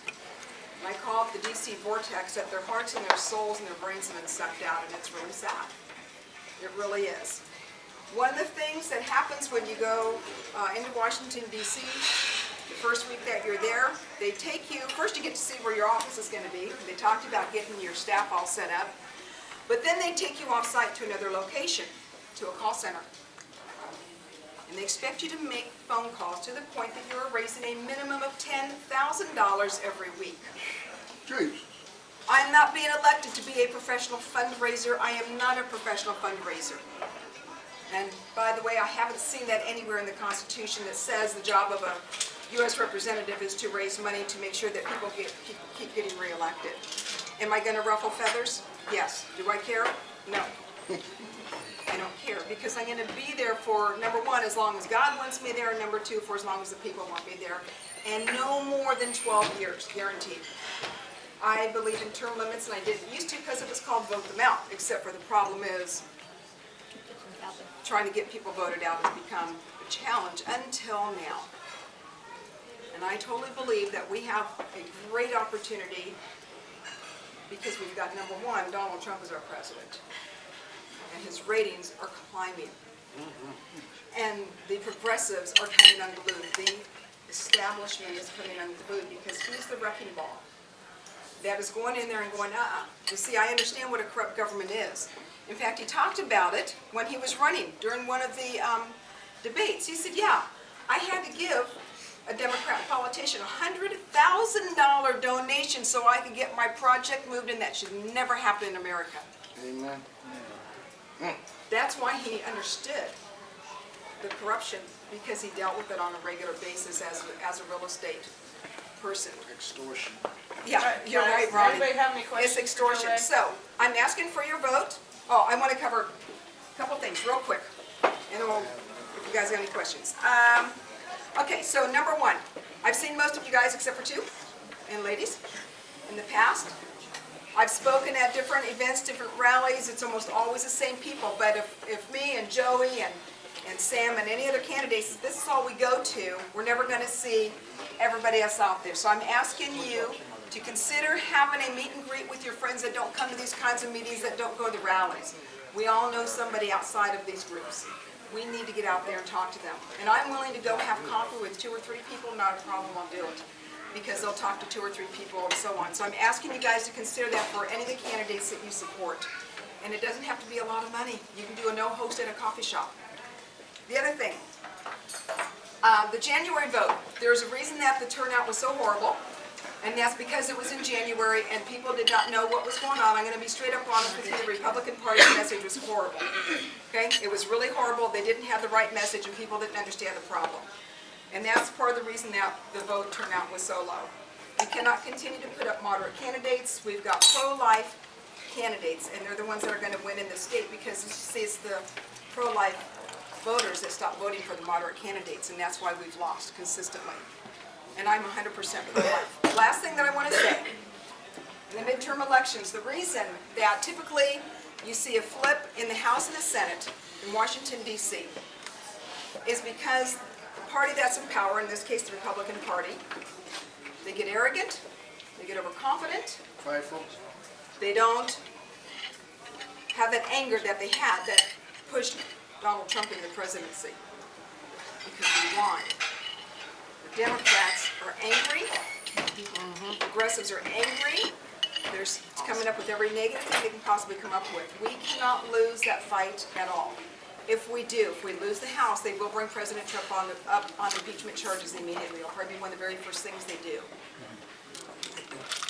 And I call it the DC vortex, that their hearts and their souls and their brains have been sucked out, and it's really sad. It really is. One of the things that happens when you go into Washington, D.C., the first week that you're there, they take you, first you get to see where your office is going to be. They talked about getting your staff all set up. But then they take you off-site to another location, to a call center. And they expect you to make phone calls to the point that you're raising a minimum of $10,000 every week. Jeez. I'm not being elected to be a professional fundraiser. I am not a professional fundraiser. And by the way, I haven't seen that anywhere in the Constitution that says the job of a U.S. representative is to raise money to make sure that people keep getting reelected. Am I going to ruffle feathers? Yes. Do I care? No. I don't care, because I'm going to be there for, number 1, as long as God wants me there, and number 2, for as long as the people want me there, and no more than 12 years, guaranteed. I believe in term limits, and I didn't used to because it was called vote them out, except for the problem is trying to get people voted out has become a challenge until now. And I totally believe that we have a great opportunity because we've got, number 1, Donald Trump is our president. And his ratings are climbing. And the progressives are coming unglued. The establishment is coming unglued because he's the wrecking ball that is going in there and going, You see, I understand what a corrupt government is. In fact, he talked about it when he was running during one of the debates. He said, yeah, I had to give a Democrat politician a $100,000 donation so I could get my project moved, and that should never happen in America. Amen. That's why he understood the corruption, because he dealt with it on a regular basis as a real estate person. Extortion. Yeah, you're right, Does Ronnie. anybody have any questions? It's extortion. for Rae? So, I'm asking for your vote. Oh, I want to cover a couple things real quick, and then if you guys have any questions. Okay, so number one, I've seen most of you guys except for two, and ladies, in the past. I've spoken at different events, different rallies. It's almost always the same people, but if me and Joey and Sam and any other candidates, if this is all we go to, we're never going to see everybody else out there. So I'm asking you to consider having a meet and greet with your friends that don't come to these kinds of meetings, that don't go to the rallies. We all know somebody outside of these groups. We need to get out there and talk to them. And I'm willing to go have coffee with 2 or 3 people, not a problem, I'll do it. Because they'll talk to 2 or 3 people and so on. So I'm asking you guys to consider that for any of the candidates that you support. And it doesn't have to be a lot of money. You can do a no host at a coffee shop. The other thing, the January vote. There's a reason that the turnout was so horrible, and that's because it was in January and people did not know what was going on. I'm going to be straight up honest with you. The Republican Party's message was horrible. Okay? It was really horrible. They didn't have the right message and people didn't understand the problem. And that's part of the reason that the vote turnout was so low. We cannot continue to put up moderate candidates. We've got pro-life candidates, and they're the ones that are going to win in the state, because it's the pro-life voters that stop voting for the moderate candidates, and that's why we've lost consistently. And I'm 100% pro-life. Last thing that I want to say, in the midterm elections, the reason that typically you see a flip in the House and the Senate in Washington, D.C., is because the party that's in power, in this case the Republican Party, they get arrogant, they get overconfident, Prideful. they don't have that anger that they had that pushed Donald Trump into the presidency, because we won. The Democrats are angry, progressives are angry, they're coming up with every negative thing they can possibly come up with. We cannot lose that fight at all. If we lose the House, they will bring President Trump up on impeachment charges immediately. It'll probably be one of the very first things they do.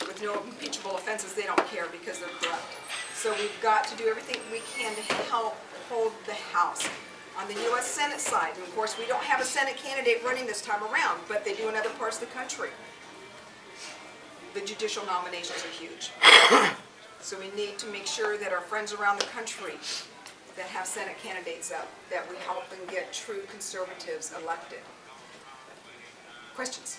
With no impeachable offenses, they don't care because they're corrupt. So we've got to do everything we can to help hold the House. On the U.S. Senate side, and of course we don't have a Senate candidate running this time around, but they do in other parts of the country. The judicial nominations are huge. So we need to make sure that our friends around the country that have Senate candidates up, that we help them get true conservatives elected. Questions?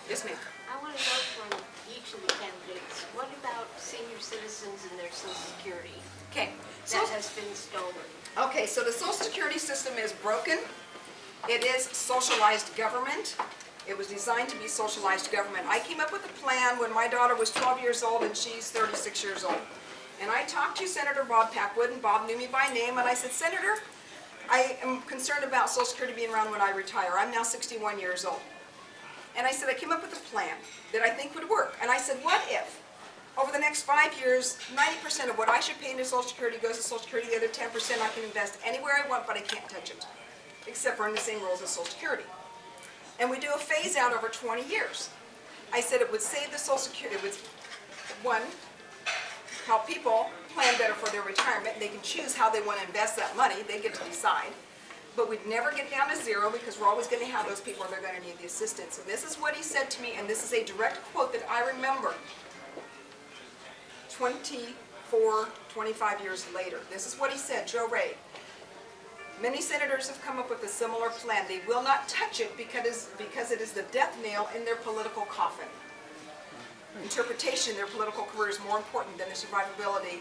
Yes, ma'am. I want to know from each of the candidates, what about senior citizens and their Social Security? Okay. That has been stolen. Okay, so the Social Security system is broken. It is socialized government. It was designed to be socialized government. I came up with a plan when my daughter was 12 years old and she's 36 years old. And I talked to Senator Bob Packwood, and Bob knew me by name, and I said, Senator, I am concerned about Social Security being around when I retire. I'm now 61 years old. And I said, I came up with a plan that I think would work. And I said, what if, over the next 5 years, 90% of what I should pay into Social Security goes to Social Security, the other 10% I can invest anywhere I want, but I can't touch it, except for in the same rules as Social Security. And we do a phase out over 20 years. I said it would save the Social Security, it would, one, help people plan better for their retirement. They can choose how they want to invest that money. They get to decide. But we'd never get down to zero, because we're always going to have those people that are going to need the assistance. And this is what he said to me, and this is a direct quote that I remember 24, 25 years later. This is what he said, Joe Rae. Many senators have come up with a similar plan. They will not touch it because it is the death nail in their political coffin. Interpretation, their political career is more important than the survivability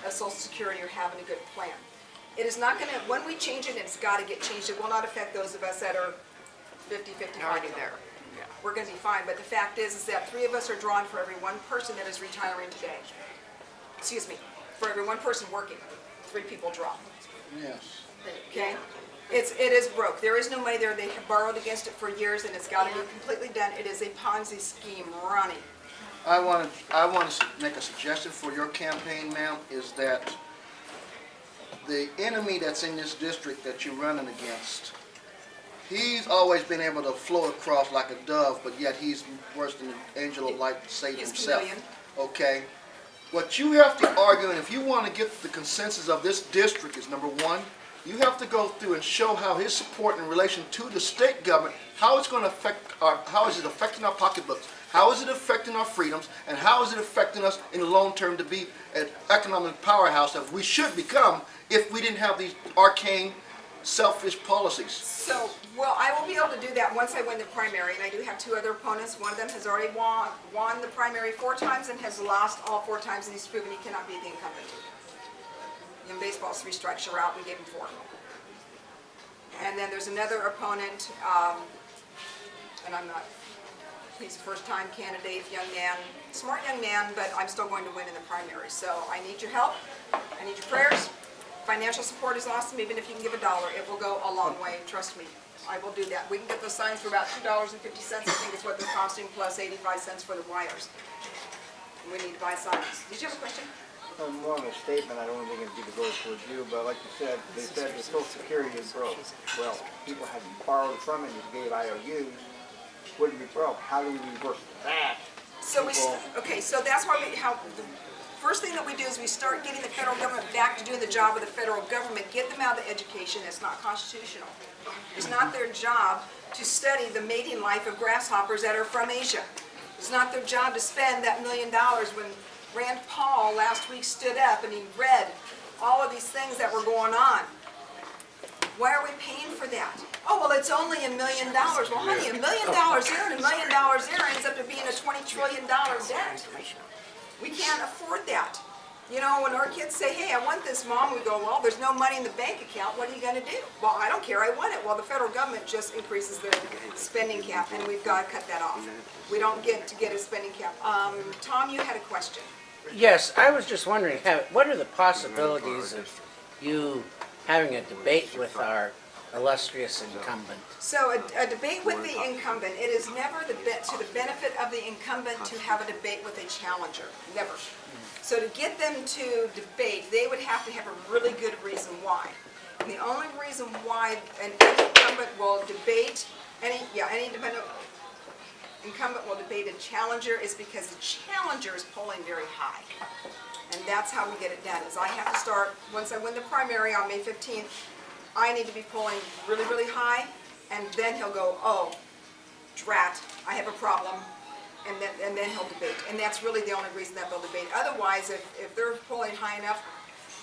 of Social Security or having a good plan. It is not going to, when we change it, it's got to get changed. It will not affect those of us that are 50, 55. Already there. Yeah. We're going to be fine, but the fact is that 3 of us are drawn for every 1 person that is retiring today. Excuse me. For every one person working, 3 people drop. Yes. Okay? It is broke. There is no money there. They have borrowed against it for years, and it's got to be completely done. It is a Ponzi scheme running. I want to make a suggestion for your campaign, ma'am, is that the enemy that's in this district that you're running against, he's always been able to float across like a dove, but yet he's worse than an angel of light, Satan himself. chameleon. Okay? What you have to argue, and if you want to get the consensus of this district, is number one, you have to go through and show how his support in relation to the state government, how it's going to affect how is it affecting our pocketbooks, how is it affecting our freedoms, and how is it affecting us in the long term to be an economic powerhouse that we should become if we didn't have these arcane, selfish policies. So, well, I will be able to do that once I win the primary, and I do have 2 other opponents. One of them has already won the primary 4 times and has lost all 4 times, and he's proven he cannot be the incumbent. In baseball, it's 3 strikes, you're out. We gave him 4. And then there's another opponent, and I'm not, he's a first-time candidate, young man, smart young man, but I'm still going to win in the primary. So I need your help, I need your prayers. Financial support is awesome. Even if you can give $1, it will go a long way, trust me. I will do that. We can get those signs for about $2.50, I think is what they're costing, plus 85 cents for the wires. We need to buy signs. Did you have a question? More of a statement, I don't think it'd be to go towards you, but like you said, they said the Social Security is broke. Well, people have borrowed from it, you gave IOUs, wouldn't be broke. How do we reverse that? So okay, so that's why the first thing that we do is we start getting the federal government back to doing the job of the federal government, get them out of the education. It's not constitutional. It's not their job to study the mating life of grasshoppers that are from Asia. It's not their job to spend that $1 million when Rand Paul last week stood up and he read all of these things that were going on. Why are we paying for that? Oh, well, it's only $1 million. Well, honey, $1 million here and $1 million there ends up to being a $20 trillion debt. We can't afford that. You know, when our kids say, hey, I want this, Mom, we go, well, there's no money in the bank account. What are you going to do? Well, I don't care. I want it. Well, the federal government just increases their spending cap, and we've got to cut that off. We don't get to get a spending cap. Tom, you had a question. Yes, I was just wondering, what are the possibilities of you having a debate with our illustrious incumbent? So a debate with the incumbent, it is never to the benefit of the incumbent to have a debate with a challenger. Never. So to get them to debate, they would have to have a really good reason why. And the only reason why an incumbent will debate, any independent incumbent will debate a challenger is because the challenger is polling very high. And that's how we get it done, is I have to start, once I win the primary on May 15th, I need to be polling really, really high, and then he'll go, oh, drat, I have a problem, and then he'll debate. And that's really the only reason that they'll debate. Otherwise, if they're polling high enough,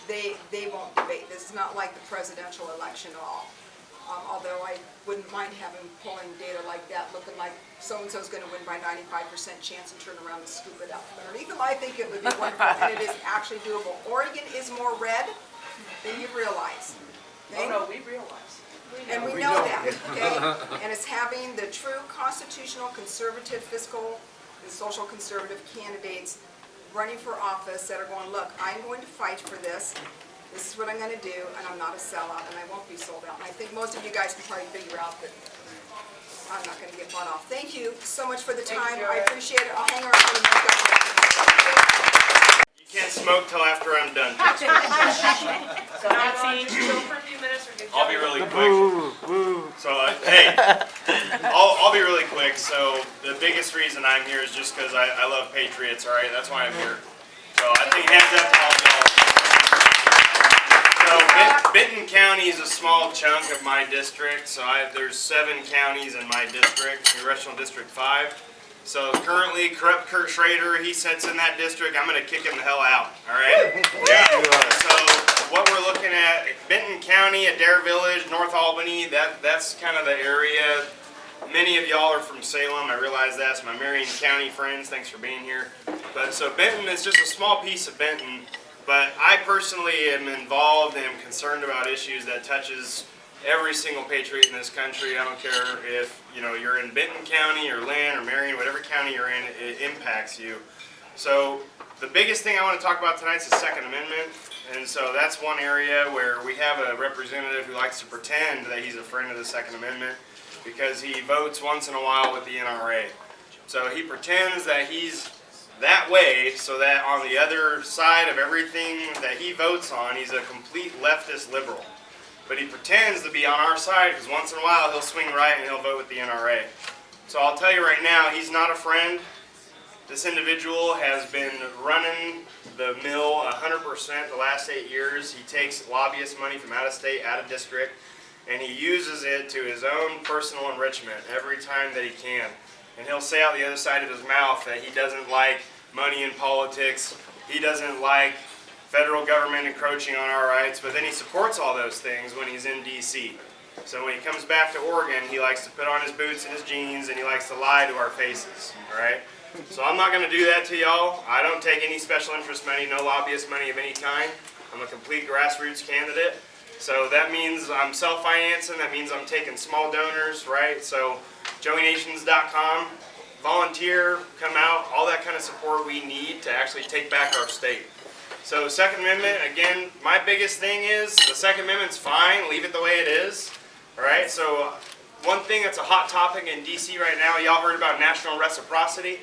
they won't debate. This is not like the presidential election at all. Although I wouldn't mind having polling data like that, looking like so-and-so's going to win by 95% chance and turn around and scoop it up from underneath them. I think it would be wonderful, and it is actually doable. Oregon is more red than you realize. Okay? Oh, no, we realize. And we know that, okay? And it's having the true constitutional, conservative, fiscal, and social conservative candidates running for office that are going, look, I'm going to fight for this. This is what I'm going to do, and I'm not a sellout, and I won't be sold out. And I think most of you guys can probably figure out that I'm not going to get bought off. Thank you so much for the time. I appreciate it. I'll hang around for the next. You can't smoke till after I'm done. So Nancy, chill for a few minutes or I'll be really quick. So, hey, I'll be really quick. So the biggest reason I'm here is just because I love Patriots, all right? That's why I'm here. So I think hands up to all y'all. So Benton County is a small chunk of my district. So there's 7 counties in my district, Congressional District 5. So currently, corrupt Kurt Schrader, he sits in that district. I'm going to kick him the hell out, all right? Yeah. So what we're looking at, Benton County, Adair Village, North Albany, that's kind of the area. Many of y'all are from Salem. I realize that. So my Marion County friends, thanks for being here. But so Benton is just a small piece of Benton. But I personally am involved and am concerned about issues that touches every single patriot in this country. I don't care if you're in Benton County or Linn or Marion, whatever county you're in, it impacts you. So the biggest thing I want to talk about tonight is the Second Amendment. And so that's one area where we have a representative who likes to pretend that he's a friend of the Second Amendment because he votes once in a while with the NRA. So he pretends that he's that way so that on the other side of everything that he votes on, he's a complete leftist liberal. But he pretends to be on our side because once in a while he'll swing right and he'll vote with the NRA. So I'll tell you right now, he's not a friend. This individual has been running the mill 100% the last 8 years. He takes lobbyist money from out of state, out of district, and he uses it to his own personal enrichment every time that he can. And he'll say out the other side of his mouth that he doesn't like money in politics, he doesn't like federal government encroaching on our rights, but then he supports all those things when he's in D.C. So when he comes back to Oregon, he likes to put on his boots and his jeans, and he likes to lie to our faces, right? So I'm not going to do that to y'all. I don't take any special interest money, no lobbyist money of any kind. I'm a complete grassroots candidate. So that means I'm self-financing, that means I'm taking small donors, right? So joeynations.com, volunteer, come out, all that kind of support we need to actually take back our state. So Second Amendment, again, my biggest thing is the Second Amendment's fine, leave it the way it is, all right? So one thing that's a hot topic in D.C. right now, y'all heard about national reciprocity,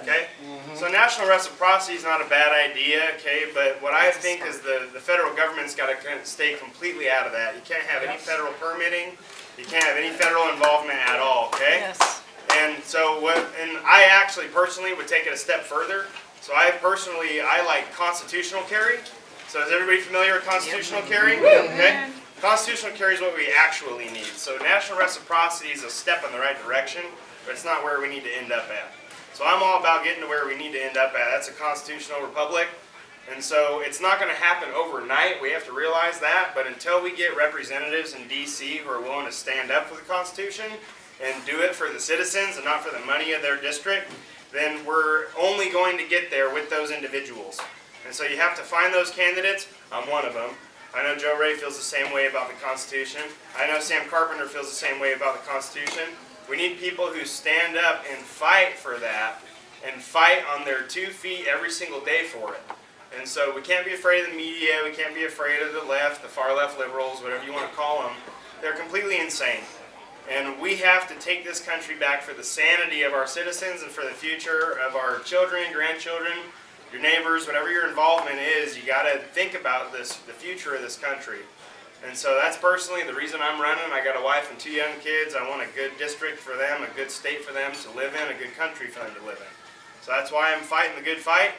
okay? So national reciprocity is not a bad idea, okay? But what I think is the federal government's got to stay completely out of that. You can't have any federal permitting. You can't have any federal involvement at all, okay? Yes. And so and I actually personally would take it a step further. So I like constitutional carry. So is everybody familiar with constitutional carry? Okay. Constitutional carry is what we actually need. So national reciprocity is a step in the right direction, but it's not where we need to end up at. So I'm all about getting to where we need to end up at. That's a constitutional republic. And so it's not going to happen overnight. We have to realize that. But until we get representatives in D.C. who are willing to stand up for the Constitution and do it for the citizens and not for the money of their district, then we're only going to get there with those individuals. And so you have to find those candidates. I'm one of them. I know Joe Ray feels the same way about the Constitution. I know Sam Carpenter feels the same way about the Constitution. We need people who stand up and fight for that and fight on their 2 feet every single day for it. And so we can't be afraid of the media. We can't be afraid of the left, the far left liberals, whatever you want to call them. They're completely insane. And we have to take this country back for the sanity of our citizens and for the future of our children, grandchildren, your neighbors, whatever your involvement is. You got to think about the future of this country. And so that's personally the reason I'm running. I got a wife and 2 young kids. I want a good district for them, a good state for them to live in, a good country for them to live in. So that's why I'm fighting the good fight.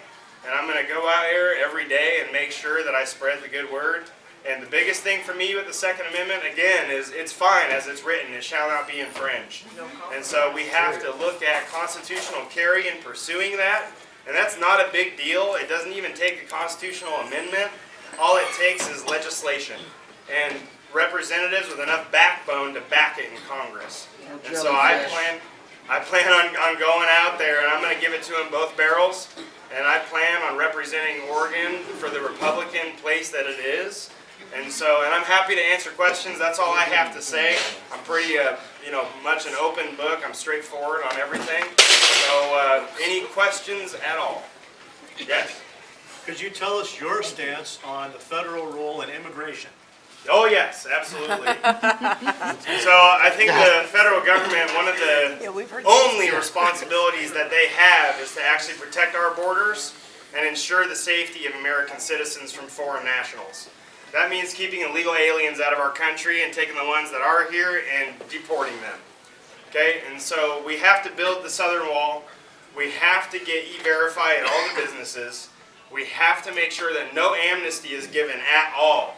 And I'm going to go out here every day and make sure that I spread the good word. And the biggest thing for me with the Second Amendment, again, is it's fine as it's written. It shall not be infringed. And so we have to look at constitutional carry and pursuing that. And that's not a big deal. It doesn't even take a constitutional amendment. All it takes is legislation and representatives with enough backbone to back it in Congress. And so I plan on going out there, and I'm going to give it to them both barrels. And I plan on representing Oregon for the Republican place that it is. And I'm happy to answer questions. That's all I have to say. I'm pretty, much an open book. I'm straightforward on everything. So, any questions at all? Yes. Could you tell us your stance on the federal role in immigration? Oh yes, absolutely. So I think the federal government, one of the only responsibilities that they have is to actually protect our borders and ensure the safety of American citizens from foreign nationals. That means keeping illegal aliens out of our country and taking the ones that are here and deporting them. Okay, and so we have to build the southern wall. We have to get E-Verify at all the businesses. We have to make sure that no amnesty is given at all.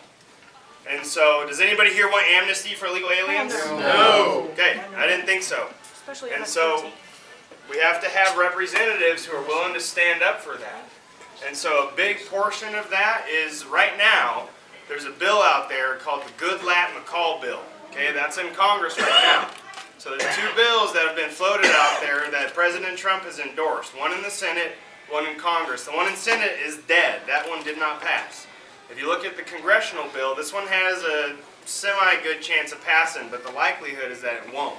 And so, does anybody here want amnesty for illegal aliens? No. Okay, I didn't think so. And so, we have to have representatives who are willing to stand up for that. And so, a big portion of that is right now, there's a bill out there called the Goodlatte-McCall bill. Okay, that's in Congress right now. So there's 2 bills that have been floated out there that President Trump has endorsed. One in the Senate, one in Congress. The one in Senate is dead. That one did not pass. If you look at the congressional bill, this one has a semi-good chance of passing, but the likelihood is that it won't.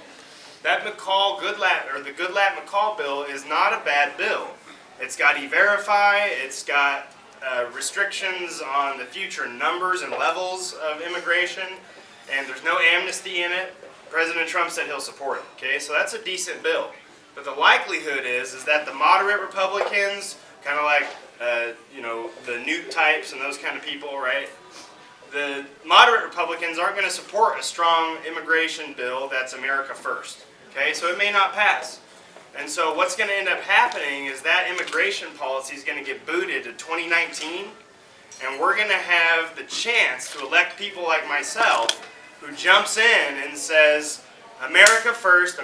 That the Goodlatte-McCall bill is not a bad bill. It's got E-Verify. It's got restrictions on the future numbers and levels of immigration, and there's no amnesty in it. President Trump said he'll support it. Okay, so that's a decent bill. But the likelihood is that the moderate Republicans, kind of like you know, the Newt types and those kind of people, right? The moderate Republicans aren't going to support a strong immigration bill that's America first. Okay, so it may not pass. And so what's going to end up happening is that immigration policy is going to get booted to 2019, and we're going to have the chance to elect people like myself who jumps in and says, America first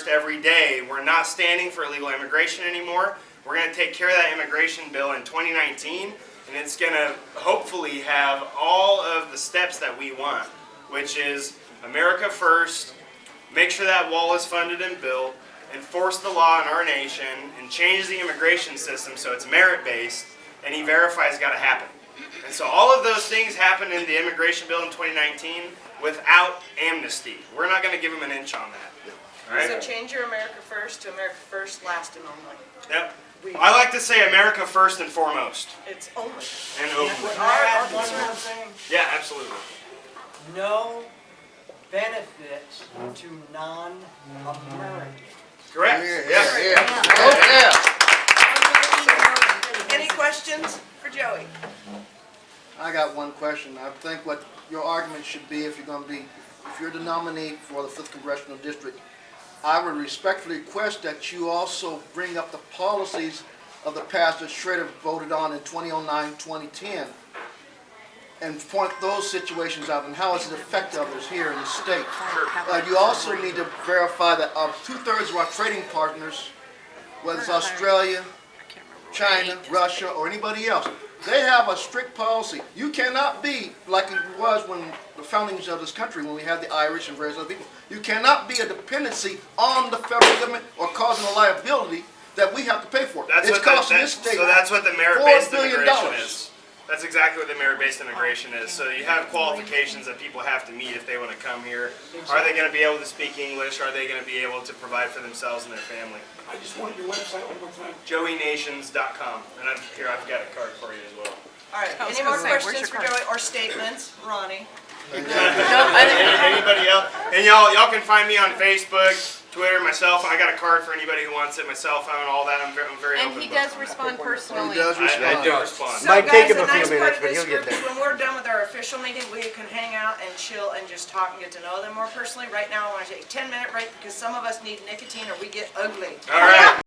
every day. We're not standing for illegal immigration anymore. We're going to take care of that immigration bill in 2019, and it's going to hopefully have all of the steps that we want, which is America first, make sure that wall is funded and built, enforce the law in our nation, and change the immigration system so it's merit-based, and E-Verify's got to happen. And so all of those things happen in the immigration bill in 2019 without amnesty. We're not going to give them an inch on that. All right? So change your America first to America first, last and only. Yep. I like to say America first and foremost. It's only. And openly. Can I add one more thing? Yeah, absolutely. No benefits to non-Americans. Correct. Any questions for Joey? I got one question. I think what your argument should be, if you're the nominee for the 5th Congressional District, I would respectfully request that you also bring up the policies of the past that Schrader voted on in 2009, 2010, and point those situations out and how has it affected others here in the state. You also need to verify that of 2/3 of our trading partners, whether it's Australia, China, Russia, or anybody else, they have a strict policy. You cannot be like it was when the foundings of this country, when we had the Irish and various other people. You cannot be a dependency on the federal government or causing a liability that we have to pay for. It's costing this state so that's what the merit-based $4 billion. immigration is. That's exactly what the merit-based immigration is. So you have qualifications that people have to meet if they want to come here. Are they going to be able to speak English? Are they going to be able to provide for themselves and their family? I just want your website one more time. JoeyNations.com. And I've got a card for you as well. All right, any more questions for Joey or statements? Ronnie? Anybody else? And y'all can find me on Facebook, Twitter, my cell phone. I got a card for anybody who wants it, my cell phone, all that. I'm very open. And he does respond personally. He does respond. I do respond. So Might guys, take him the a few nice part minutes, of but this he'll get group is there. when we're done with our official meeting, we can hang out and chill and just talk and get to know them more personally. Right now, I want to take a 10-minute break because some of us need nicotine or we get ugly. All right.